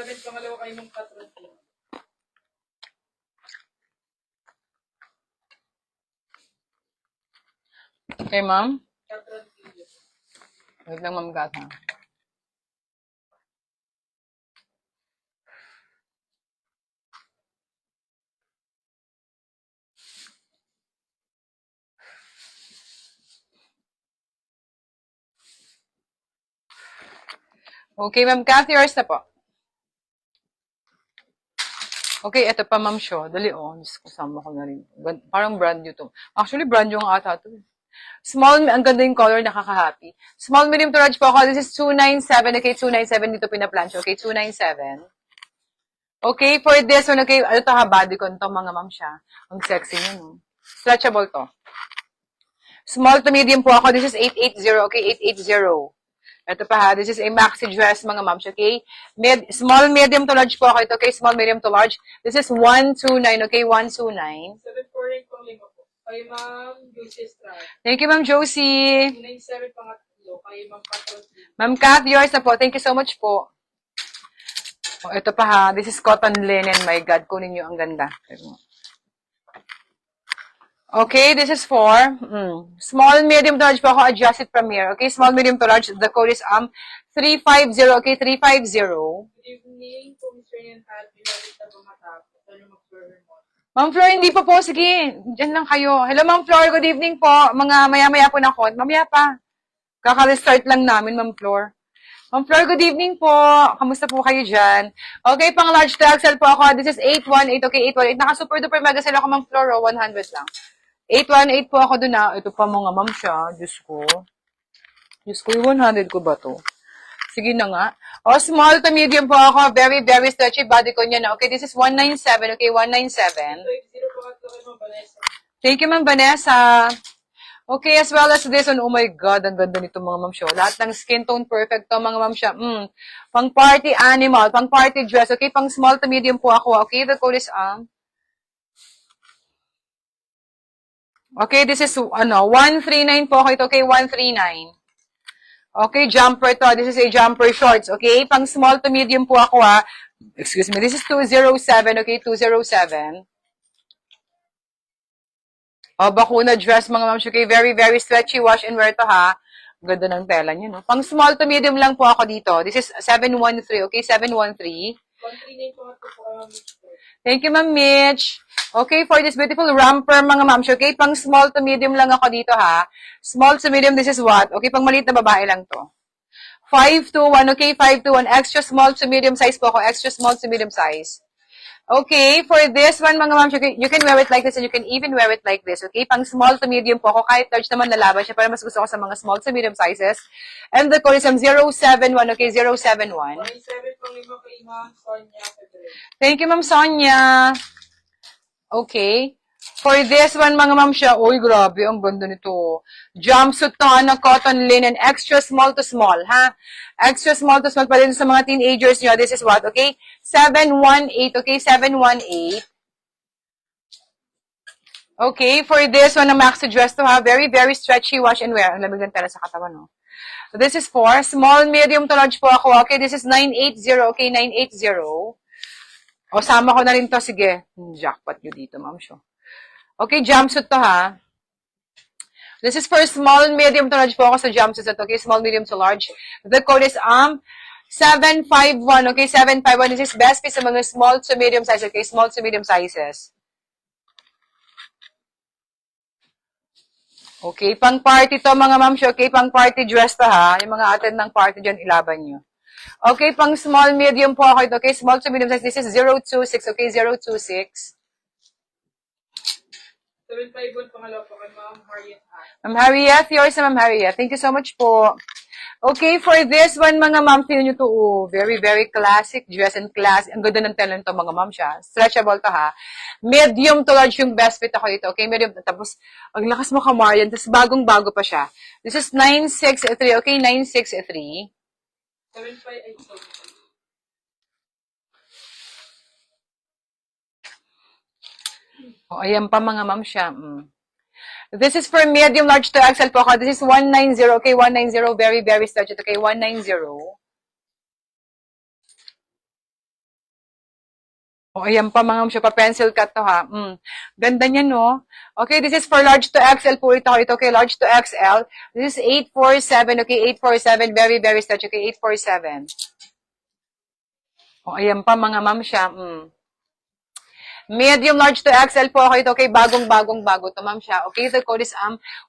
197, pangalawa kay Ma'am Patron. Okay, ma'am? Patron. Wait lang, ma'am Kat, ha? Okay, ma'am Kathy, yours na po. Okay, ito pa, ma'am Shaw. Dali, oh. Diyos ko, sama ko na rin. Parang brand new to. Actually, brand new ang ata to. Small, ang ganda yung color, nakaka-happy. Small, medium to large po ako. This is 297. Okay, 297 dito pinaplansyo. Okay, 297. Okay, for this one, okay, ano to ha, bodycon to, mga ma'am siya. Ang sexy niya, no? Stretchable to. Small to medium po ako. This is 880. Okay, 880. Ito pa ha, this is a maxi dress, mga ma'am, okay? Small, medium to large po ako ito, okay? Small, medium to large. This is 129, okay? 129. 748 pang lima po. Kay Ma'am Josie Estrada. Thank you, Ma'am Josie. 297 pangatlo. Kay Ma'am Patron. Ma'am Kat, yours na po. Thank you so much po. Oh, ito pa ha, this is cotton linen. My God, kunin nyo, ang ganda. Okay, this is for small, medium to large po ako. Adjust it from here. Okay, small, medium to large. The code is 350. Okay, 350. Good evening po, Mr. Yantat. Binalita po matapos. Ano mag-floor mo? Ma'am Flor, hindi pa po. Sige, dyan lang kayo. Hello, Ma'am Flor. Good evening po. Mga maya-maya po na konti. Mamaya pa. Kaka-restart lang namin, Ma'am Flor. Ma'am Flor, good evening po. Kamusta po kayo dyan? Okay, pang large to XL po ako. This is 818. Okay, 818. Naka-super duper mega sale ako, Ma'am Flor. 100 lang. 818 po ako dun na. Ito pa mga ma'am siya. Diyos ko. Diyos ko, yung 100 ko ba to? Sige na nga. O, small to medium po ako. Very, very stretchy body ko niya na. Okay, this is 197. Okay, 197. 280 pangatlo kay Ma'am Vanessa. Thank you, Ma'am Vanessa. Okay, as well as this one. Oh my God, ang ganda nito mga ma'am show. Lahat ng skin tone perfect to mga ma'am siya. Pang party animal, pang party dress. Okay, pang small to medium po ako. Okay, the code is okay, this is 139 po ako ito. Okay, 139. Okay, jumper to. This is a jumper shorts. Okay, pang small to medium po ako ha. Excuse me, this is 207. Okay, 207. Oh, bakuna dress, mga ma'am. Okay, very, very stretchy. Wash and wear to, ha. Ganda ng tela niya, no? Pang small to medium lang po ako dito. This is 713, okay? 713. 139 pangatlo po kay Ma'am Mitch. Thank you, Ma'am Mitch. Okay, for this beautiful romper, mga ma'am. Okay, pang small to medium lang ako dito, ha. Small to medium, this is what? Okay, pang maliit na babae lang to. 521, okay? 521. Extra small to medium size po ako. Extra small to medium size. Okay, for this one, mga ma'am, you can wear it like this and you can even wear it like this. Okay, pang small to medium po ako. Kahit large naman nalaban siya, pero mas gusto ko sa mga small to medium sizes. And the code is 071, okay, 071. 27 pang lima kay Ma'am Sonia Pedro. Thank you, Ma'am Sonia. Okay. For this one, mga ma'am siya, uy, grabe, ang ganda nito. Jumpsuit to, cotton linen, extra small to small, ha? Extra small to small pa rin sa mga teenagers nyo. This is what, okay? 718, okay? 718. Okay, for this one, a maxi dress to have very, very stretchy wash and wear. Ang lamig ng tela sa katawan, no? So this is for small, medium to large po ako. Okay, this is 980, okay? 980. O, sama ko na rin to. Sige, jackpot nyo dito, ma'am siya. Okay, jumpsuit to, ha? This is for small, medium to large po ako sa jumpsuit. Okay, small, medium to large. The code is 751. Okay, 751. This is best piece sa mga small to medium size. Okay, small to medium sizes. Okay, pang party to mga ma'am. Okay, pang party dress to, ha? Yung mga attend ng party dyan, ilaban nyo. Okay, pang small, medium po ako ito. Okay, small to medium size. This is 026. Okay, 026. 751 pangalawa po kay Ma'am Harriet Ann. Ma'am Harriet, yours na Ma'am Harriet. Thank you so much po. Okay, for this one, mga ma'am, tingnan nyo to, very, very classic dress and class. Ang ganda ng tela nito, mga ma'am siya. Stretchable to, ha. Medium to large yung best fit ako dito. Okay, medium. Tapos, ang lakas mo ka, Marian. Tapos, bagong-bago pa siya. This is 9683. Okay, 9683. 758. O, ayan pa mga ma'am siya. This is for medium, large to XL po ako. This is 190. Okay, 190. Very, very stretched. Okay, 190. O, ayan pa mga ma'am, pa pencil cut to ha. Ganda niya, no? Okay, this is for large to XL po ito. Ito, okay, large to XL. This is 847, okay, 847. Very, very stretch, okay, 847. O, ayan pa mga ma'am siya. Medium, large to XL po ako ito. Okay, bagong-bago to, ma'am siya. Okay, the code is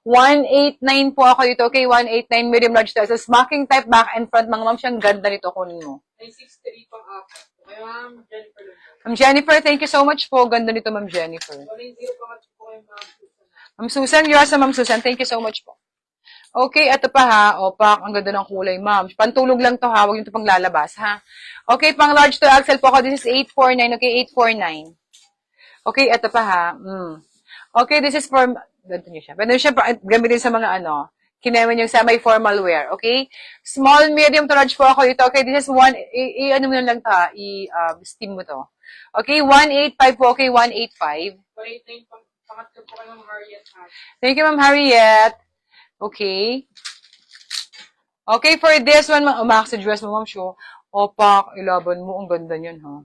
189 po ako ito. Okay, 189, medium, large to XL. Smocking type, back and front, mga ma'am siya. Ang ganda nito, kunin mo. 963 pang apat. Okay, ma'am, Jennifer lang. Ma'am Jennifer, thank you so much po. Ganda nito, ma'am Jennifer. 190 pang apat po kayo, ma'am Susan. Ma'am Susan, you're awesome, ma'am Susan. Thank you so much po. Okay, ito pa ha. Opak, ang ganda ng kulay, ma'am. Pantulog lang to ha. Huwag yung ito pang lalabas, ha. Okay, pang large to XL po ako. This is 849. Okay, 849. Okay, ito pa ha. Okay, this is for, ganito nyo siya. Pwede nyo siya gamitin sa mga kinemen yung semi-formal wear. Okay? Small, medium to large po ako ito. Okay, this is ano mo lang ta, steam mo to. Okay, 185 po. Okay, 185. 189 pang pangatlo po kayo, ma'am Harriet. Thank you, ma'am Harriet. Okay. Okay, for this one, maxi dress mo, ma'am, show. Opak, ilaban mo. Ang ganda niyan, ha.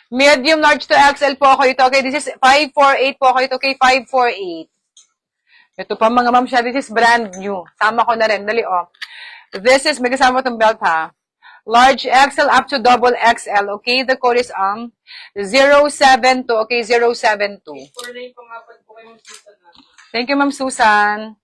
Medium, large to XL po ako ito. Okay, this is 548 po ako ito. Okay, 548. Ito pa mga ma'am siya. This is brand new. Tama ko na rin. Dali, This is, may kasama itong belt, ha. Large XL up to double XL. Okay, the code is 072. Okay, 072. 49 pang apat po kayo, ma'am Susan. Thank you, ma'am Susan.